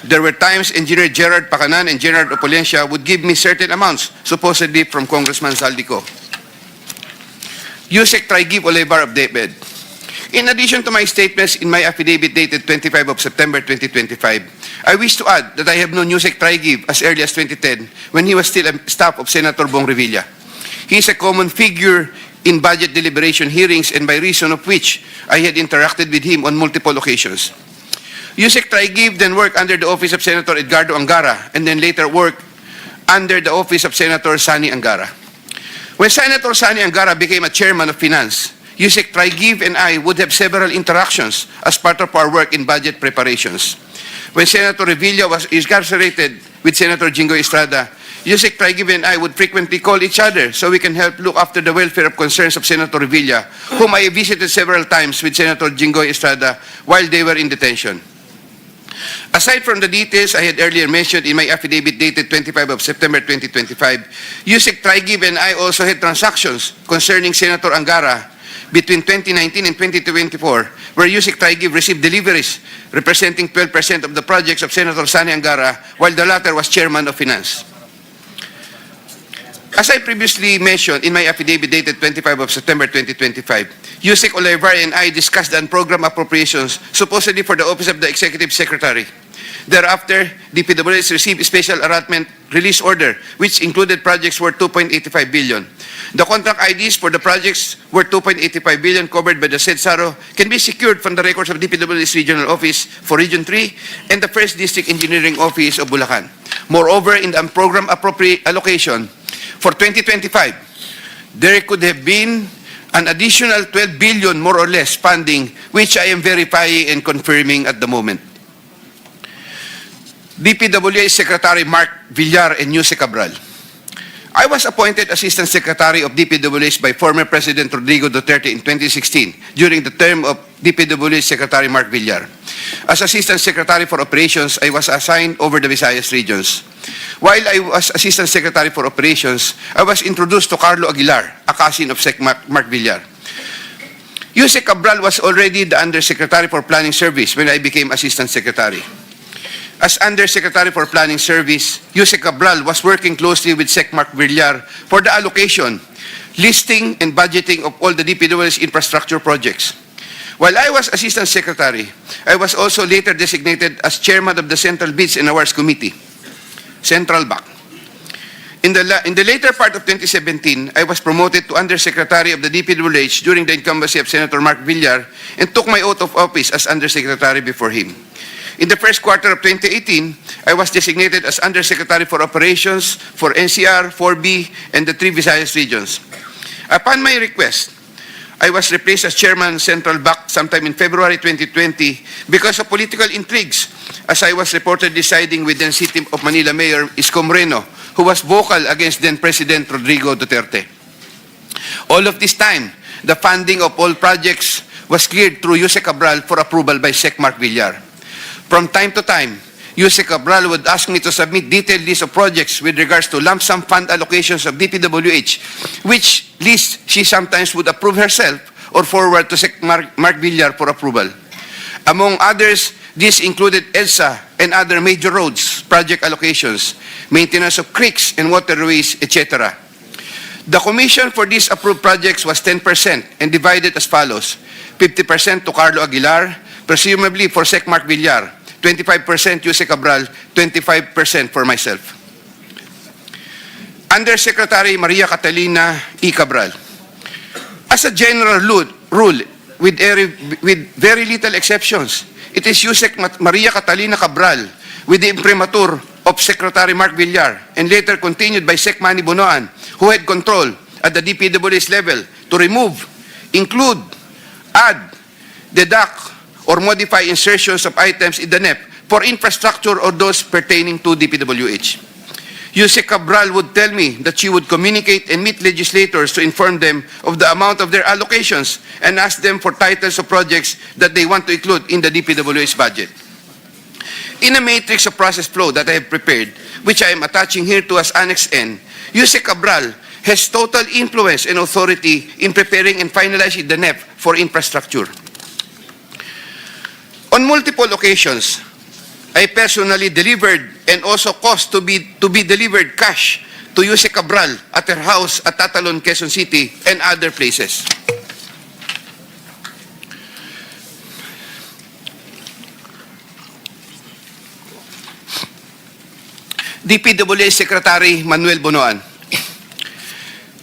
There were times Engineer Gerard Pacanan and Gerard Apollesia would give me certain amounts, supposedly from Congressman Zaldico. Yusek Traigib Olevar of Debed. In addition to my statements in my affidavit dated 25 of September 2025, I wish to add that I have known Yusek Traigib as early as 2010 when he was still a staff of Senator Bong Revilla. He is a common figure in budget deliberation hearings and by reason of which I had interacted with him on multiple occasions. Yusek Traigib then worked under the office of Senator Edgardo Angara and then later worked under the office of Senator Sani Angara. When Senator Sani Angara became a chairman of finance, Yusek Traigib and I would have several interactions as part of our work in budget preparations. When Senator Revilla was incarcerated with Senator Jingoy Estrada, Yusek Traigib and I would frequently call each other so we can help look after the welfare of concerns of Senator Revilla, whom I visited several times with Senator Jingoy Estrada while they were in detention. Aside from the details I had earlier mentioned in my affidavit dated 25 of September 2025, Yusek Traigib and I also had transactions concerning Senator Angara between 2019 and 2024, where Yusek Traigib received deliveries representing 12% of the projects of Senator Sani Angara, while the latter was chairman of finance. As I previously mentioned in my affidavit dated 25 of September 2025, Yusek Olevar and I discussed the program appropriations supposedly for the Office of the Executive Secretary. Thereafter, DPWH received a special allotment release order, which included projects worth 2.85 billion. The contract IDs for the projects worth 2.85 billion covered by the said SARO can be secured from the records of DPWH Regional Office for Region 3 and the 1st District Engineering Office of Bulacan. Moreover, in the program allocation for 2025, there could have been an additional 12 billion more or less funding, which I am verifying and confirming at the moment. DPWH Secretary Mark Villar and Yusek Cabral. I was appointed Assistant Secretary of DPWH by former President Rodrigo Duterte in 2016 during the term of DPWH Secretary Mark Villar. As Assistant Secretary for Operations, I was assigned over the Visayas regions. While I was Assistant Secretary for Operations, I was introduced to Carlo Aguilar, a cousin of Sec Mark Villar. Yusek Cabral was already the Undersecretary for Planning Service when I became Assistant Secretary. As Undersecretary for Planning Service, Yusek Cabral was working closely with Sec Mark Villar for the allocation, listing, and budgeting of all the DPWH infrastructure projects. While I was Assistant Secretary, I was also later designated as Chairman of the Central Bids and Awards Committee, Central BAC. In the later part of 2017, I was promoted to Undersecretary of the DPWH during the incumbency of Senator Mark Villar and took my oath of office as Undersecretary before him. In the first quarter of 2018, I was designated as Undersecretary for Operations for NCR, 4B, and the 3 Visayas regions. Upon my request, I was replaced as Chairman Central BAC sometime in February 2020 because of political intrigues, as I was reportedly siding with then City of Manila Mayor Isko Moreno, who was vocal against then-President Rodrigo Duterte. All of this time, the funding of all projects was cleared through Yuse Cabral for approval by Sec Mark Villar. From time to time, Yuse Cabral would ask me to submit detailed list of projects with regards to lump sum fund allocations of DPWH, which list she sometimes would approve herself or forward to Sec Mark Villar for approval. Among others, this included EDSA and other major roads, project allocations, maintenance of creeks and waterways, etc. The commission for these approved projects was 10% and divided as follows: 50% to Carlo Aguilar, presumably for Sec Mark Villar, 25% Yuse Cabral, 25% for myself. Undersecretary Maria Catalina E. Cabral. As a general rule, with very little exceptions, it is Yusek Maria Catalina Cabral, with the imprimatur of Secretary Mark Villar, and later continued by Sec Manny Bonoan, who had control at the DPWH level to remove, include, add, deduct, or modify insertions of items in the NEP for infrastructure or those pertaining to DPWH. Yusek Cabral would tell me that she would communicate and meet legislators to inform them of the amount of their allocations and ask them for titles of projects that they want to include in the DPWH budget. In a matrix of process flow that I have prepared, which I am attaching here to as Annex N, Yusek Cabral has total influence and authority in preparing and finalizing the NEP for infrastructure. On multiple occasions, I personally delivered and also caused to be delivered cash to Yusek Cabral at her house at Tatalon, Quezon City, and other places. DPWH Secretary Manuel Bonoan.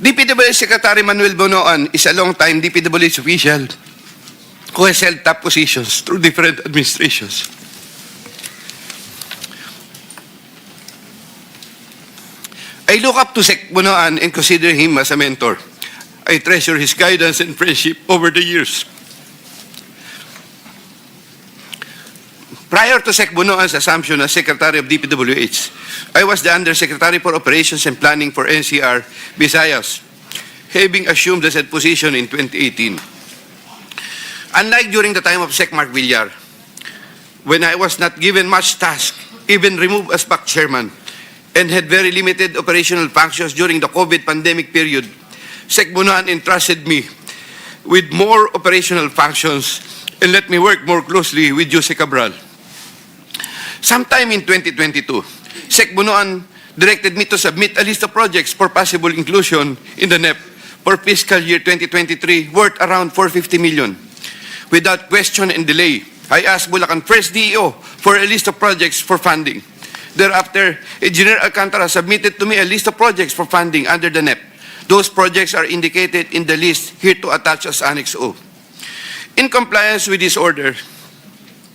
DPWH Secretary Manuel Bonoan is a long-time DPWH official who has held top positions through different administrations. I look up to Sec Bonoan and consider him as a mentor. I treasure his guidance and friendship over the years. Prior to Sec Bonoan's assumption as Secretary of DPWH, I was the Undersecretary for Operations and Planning for NCR Visayas, having assumed the said position in 2018. Unlike during the time of Sec Mark Villar, when I was not given much task, even removed as back chairman, and had very limited operational functions during the COVID pandemic period, Sec Bonoan entrusted me with more operational functions and let me work more closely with Yuse Cabral. Sometime in 2022, Sec Bonoan directed me to submit a list of projects for possible inclusion in the NEP for fiscal year 2023 worth around 450 million. Without question and delay, I asked Bulacan First DEO for a list of projects for funding. Thereafter, Engineer Alcantara submitted to me a list of projects for funding under the NEP. Those projects are indicated in the list here to attach as Annex O. In compliance with this order,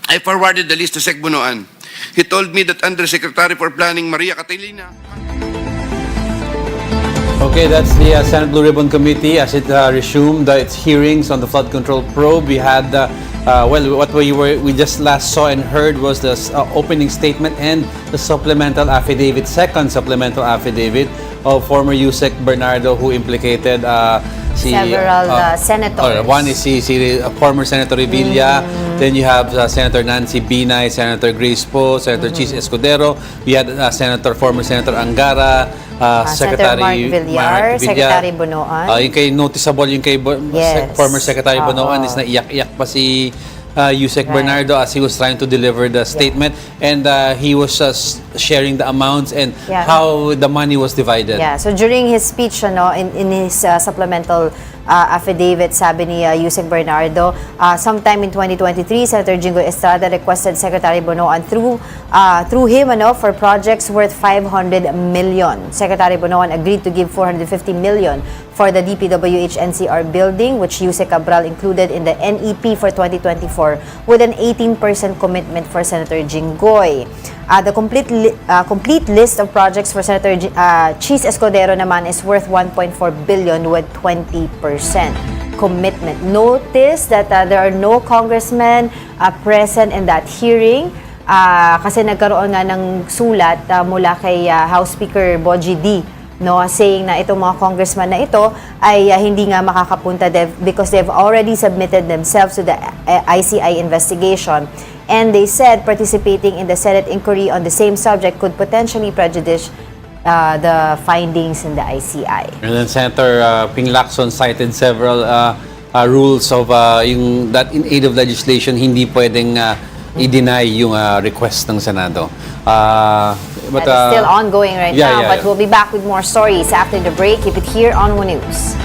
I forwarded the list to Sec Bonoan. He told me that Undersecretary for Planning Maria Catalina. Okay, that's the Senate Blue Ribbon Committee as it resumed its hearings on the flood control probe. We had, what we just last saw and heard was the opening statement and the supplemental affidavit, second supplemental affidavit of former Yusek Bernardo, who implicated several senators. One is former Senator Revilla. Then you have Senator Nancy Binay, Senator Grace Poe, Senator Chis Escudero. We had former Senator Angara, Secretary Mark Villar, Secretary Bonoan. Yung kay noticeable, yung kay Yes. former Secretary Bonoan is naiyak-iyak pa si Yusek Bernardo as he was trying to deliver the statement, and he was sharing the amounts and how the money was divided. Yeah, so during his speech, in his supplemental affidavit, sabi ni Yusek Bernardo, sometime in 2023, Senator Jingo Estrada requested Secretary Bonoan through him for projects worth 500 million. Secretary Bonoan agreed to give 450 million for the DPWH NCR building, which Yusek Cabral included in the NEP for 2024 with an 18% commitment for Senator Jinggoy. The complete list of projects for Senator Chis Escudero naman is worth 1.4 billion with 20% commitment. Notice that there are no congressmen present in that hearing. kasi nagkaroon nga ng sulat mula kay House Speaker Boji D, no, saying na itong mga congressman na ito ay hindi nga makakapunta because they've already submitted themselves to the ICI investigation. And they said participating in the Senate inquiry on the same subject could potentially prejudice the findings in the ICI. And then Senator Ping Lacson cited several rules of yung that in aid of legislation hindi pwedeng i-deny yung request ng Senado. That is still ongoing right now, but we'll be back with more stories after the break. Keep it here on One News.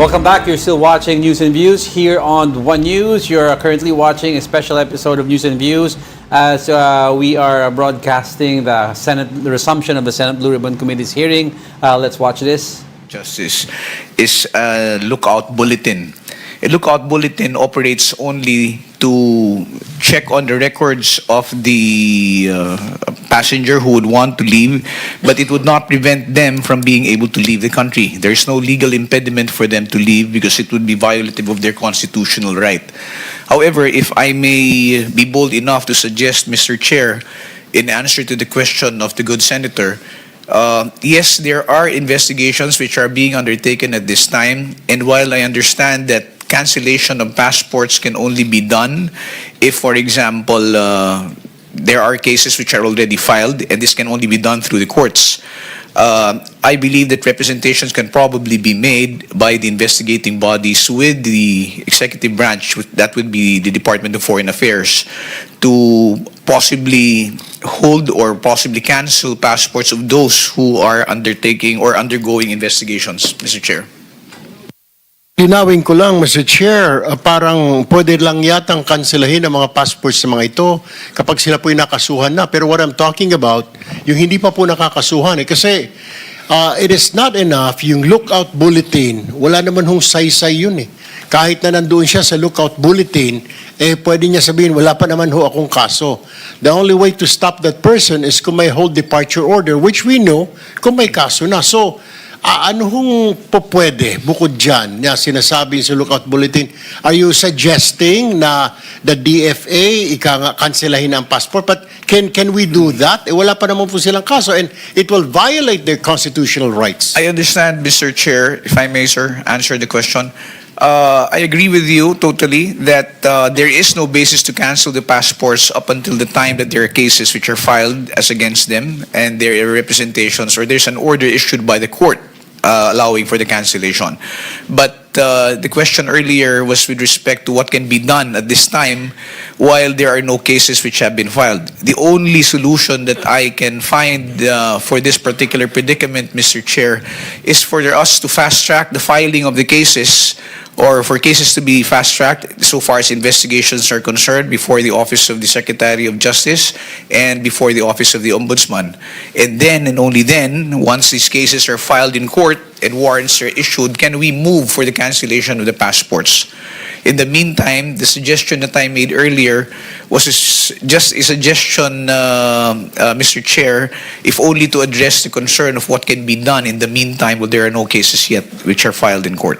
Welcome back. You're still watching News and Views here on One News. You're currently watching a special episode of News and Views as we are broadcasting the resumption of the Senate Blue Ribbon Committee's hearing. Let's watch this. Justice is a lookout bulletin. A lookout bulletin operates only to check on the records of the passenger who would want to leave, but it would not prevent them from being able to leave the country. There is no legal impediment for them to leave because it would be violative of their constitutional right. However, if I may be bold enough to suggest, Mr. Chair, in answer to the question of the good senator, yes, there are investigations which are being undertaken at this time, and while I understand that cancellation of passports can only be done if, for example, there are cases which are already filed, and this can only be done through the courts. I believe that representations can probably be made by the investigating bodies with the executive branch, that would be the Department of Foreign Affairs, to possibly hold or possibly cancel passports of those who are undertaking or undergoing investigations, Mr. Chair. Linawin ko lang, Mr. Chair, parang pwede lang yatang kanselahin ang mga passports ng mga ito kapag sila po'y nakasuhan na. Pero what I'm talking about, yung hindi pa po nakakasuhan. Kasi it is not enough yung lookout bulletin. Wala naman hong saysay yun eh. Kahit na nandoon siya sa lookout bulletin, pwede niya sabihin, wala pa naman ho akong kaso. The only way to stop that person is kung may hold departure order, which we know kung may kaso na. So, ano hong pwede bukod dyan na sinasabi sa lookout bulletin? Are you suggesting na the DFA kanselahin ang passport? But can we do that? Wala pa naman po silang kaso and it will violate their constitutional rights. I understand, Mr. Chair, if I may, sir, answer the question. I agree with you totally that there is no basis to cancel the passports up until the time that there are cases which are filed as against them and there are representations or there's an order issued by the court allowing for the cancellation. But the question earlier was with respect to what can be done at this time while there are no cases which have been filed. The only solution that I can find for this particular predicament, Mr. Chair, is for us to fast-track the filing of the cases or for cases to be fast-tracked so far as investigations are concerned before the Office of the Secretary of Justice and before the Office of the Ombudsman. And then and only then, once these cases are filed in court and warrants are issued, can we move for the cancellation of the passports. In the meantime, the suggestion that I made earlier was just a suggestion, Mr. Chair, if only to address the concern of what can be done in the meantime while there are no cases yet which are filed in court.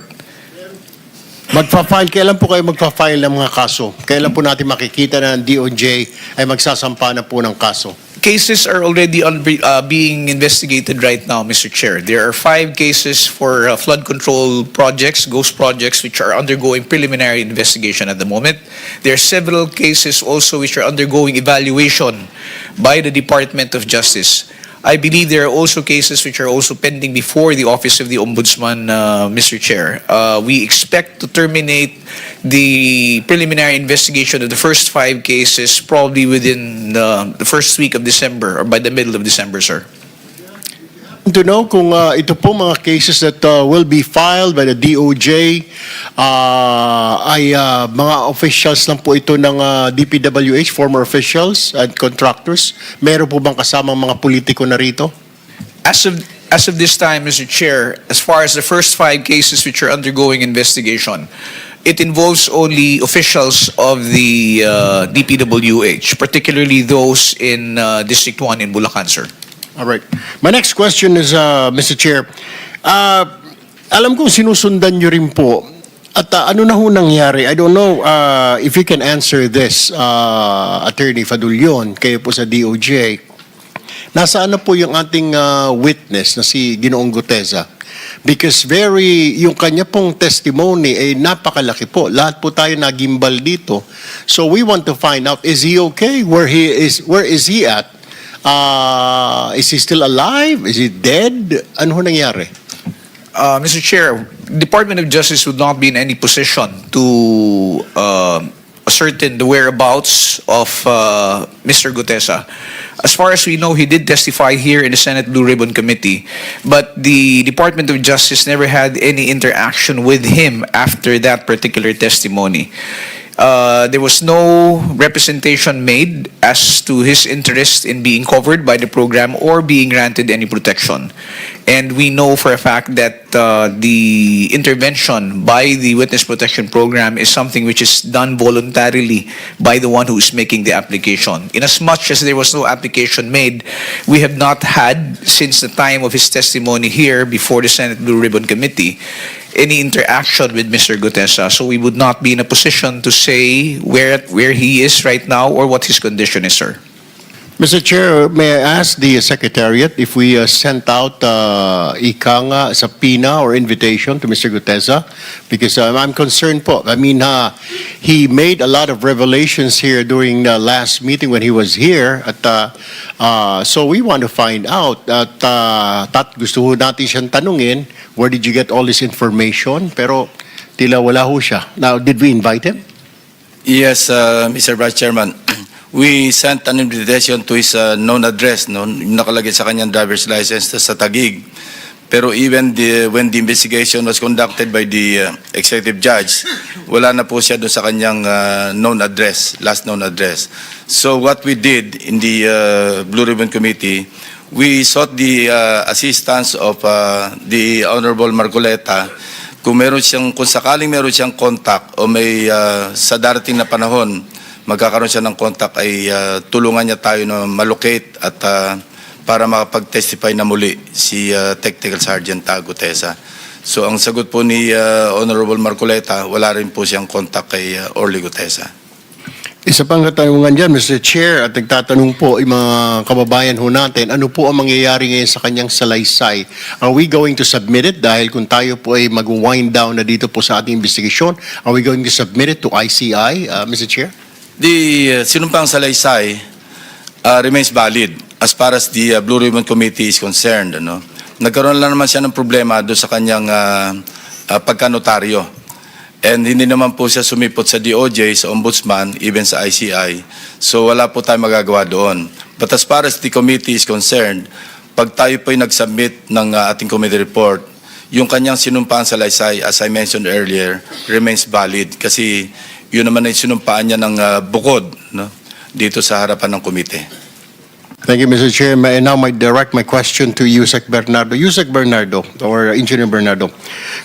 Kailan po kayo magpa-file ng mga kaso? Kailan po natin makikita na ang DOJ ay magsasampa na po ng kaso? Cases are already being investigated right now, Mr. Chair. There are 5 cases for flood control projects, ghost projects, which are undergoing preliminary investigation at the moment. There are several cases also which are undergoing evaluation by the Department of Justice. I believe there are also cases which are also pending before the Office of the Ombudsman, Mr. Chair. We expect to terminate the preliminary investigation of the first 5 cases probably within the first week of December or by the middle of December, sir. To know kung ito po mga cases that will be filed by the DOJ ay mga officials lang po ito ng DPWH, former officials and contractors. Meron po bang kasamang mga politiko na rito? As of this time, Mr. Chair, as far as the first 5 cases which are undergoing investigation, it involves only officials of the DPWH, particularly those in District 1 in Bulacan, sir. All right. My next question is, Mr. Chair, alam kong sinusundan nyo rin po at ano na ho nangyari? I don't know if you can answer this, Attorney Fadulyon, kayo po sa DOJ. Nasaan na po yung ating witness na si Ginoong Guteza? Because yung kanya pong testimony ay napakalaki po. Lahat po tayo nagimbal dito. So we want to find out, is he okay? Where is he at? Is he still alive? Is he dead? Ano ho nangyari? Mr. Chair, Department of Justice would not be in any position to ascertain the whereabouts of Mr. Gutesa. As far as we know, he did testify here in the Senate Blue Ribbon Committee, but the Department of Justice never had any interaction with him after that particular testimony. There was no representation made as to his interest in being covered by the program or being granted any protection. And we know for a fact that the intervention by the Witness Protection Program is something which is done voluntarily by the one who is making the application. Inasmuch as there was no application made, we have not had, since the time of his testimony here before the Senate Blue Ribbon Committee, any interaction with Mr. Gutesa. So we would not be in a position to say where he is right now or what his condition is, sir. Mr. Chair, may I ask the Secretariat if we sent out ikanga subpoena or invitation to Mr. Gutesa? Because I'm concerned po. I mean, he made a lot of revelations here during the last meeting when he was here. So we want to find out at gusto ho natin siyang tanungin, where did you get all this information? Pero tila wala ho siya. Now, did we invite him? Yes, Mr. Vice Chairman. We sent an invitation to his known address, no? Nakalagay sa kanyang driver's license sa Taguig. Pero even when the investigation was conducted by the executive judge, wala na po siya doon sa kanyang last known address. So what we did in the Blue Ribbon Committee, we sought the assistance of the Honorable Marcoleta kung sakaling meron siyang contact o may sa darating na panahon magkakaroon siya ng contact ay tulungan niya tayo na malocate at para makapag-testify na muli si Technical Sergeant Gutesa. So ang sagot po ni Honorable Marcoleta, wala rin po siyang contact kay Orly Gutesa. Isa pang katanungan dyan, Mr. Chair, at nagtatanong po yung mga kababayan ho natin, ano po ang mangyayari ngayon sa kanyang salaysay? Are we going to submit it? Dahil kung tayo po ay mag-wind down na dito po sa ating investigation, are we going to submit it to ICI, Mr. Chair? The sinumpang salaysay remains valid as far as the Blue Ribbon Committee is concerned. Nagkaroon lang naman siya ng problema doon sa kanyang pagkanotaryo. And hindi naman po siya sumipot sa DOJ, sa Ombudsman, even sa ICI. So wala po tayong magagawa doon. But as far as the committee is concerned, pag tayo po ay nag-submit ng ating committee report, yung kanyang sinumpaan sa salaysay, as I mentioned earlier, remains valid. Kasi yun naman ay sinumpaan niya ng bukod dito sa harapan ng komite. Thank you, Mr. Chair. And now I direct my question to Yusek Bernardo. Yusek Bernardo, or Engineer Bernardo.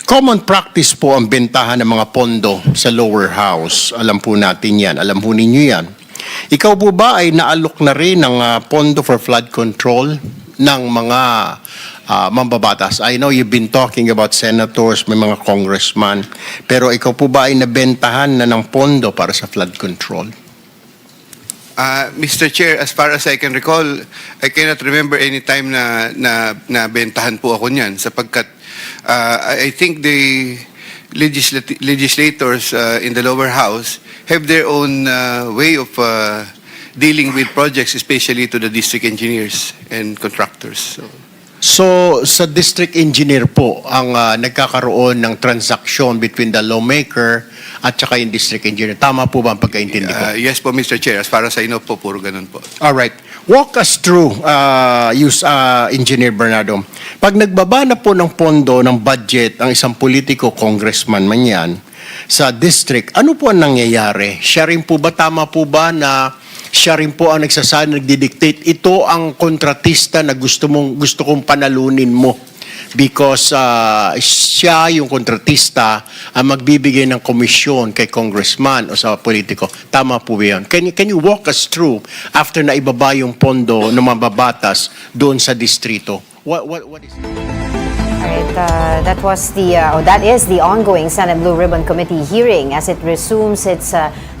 Common practice po ang bentahan ng mga pondo sa lower house. Alam po natin yan. Alam po ninyo yan. Ikaw po ba ay naalok na rin ng pondo for flood control ng mga mambabatas? I know you've been talking about senators, may mga congressman. Pero ikaw po ba ay nabentahan na ng pondo para sa flood control? Mr. Chair, as far as I can recall, I cannot remember any time na bentahan po ako niyan sapagkat I think the legislators in the lower house have their own way of dealing with projects, especially to the district engineers and contractors. So, sa district engineer po ang nagkakaroon ng transaction between the lawmaker at saka yung district engineer. Tama po ba ang pagkaintindi ko? Yes po, Mr. Chair. As far as I know po, puro ganun po. Alright. Walk us through, Engineer Bernardo. Pag nagbaba na po ng pondo, ng budget, ang isang politiko, congressman man yan, sa district, ano po ang nangyayari? Siya rin po ba, tama po ba na siya rin po ang nagsasabi, nagdidictate, ito ang kontratista na gusto kong panalunin mo because siya yung kontratista ang magbibigay ng komisyon kay congressman o sa politiko. Tama po ba yun? Can you walk us through after na ibaba yung pondo ng mababatas doon sa distrito? What is it? Alright, that is the ongoing Senate Blue Ribbon Committee hearing as it resumes its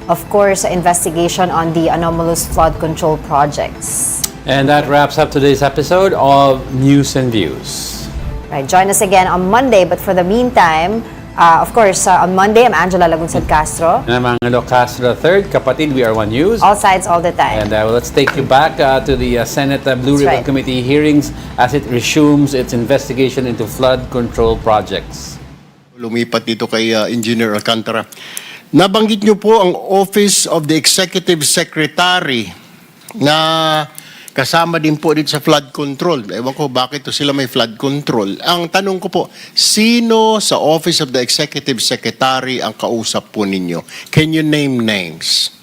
of course, investigation on the anomalous flood control projects. And that wraps up today's episode of News and Views. Right, join us again on Monday, but for the meantime, of course, on Monday, I'm Angela Lagunsad Castro. And I'm Angelo Castro III, kapatid, we are One News. All sides, all the time. And let's take you back to the Senate Blue Ribbon Committee hearings as it resumes its investigation into flood control projects. Lumipat dito kay Engineer Alcantara. Nabanggit niyo po ang Office of the Executive Secretary na kasama din po dito sa flood control. Ewan ko bakit to sila may flood control. Ang tanong ko po, sino sa Office of the Executive Secretary ang kausap po ninyo? Can you name names?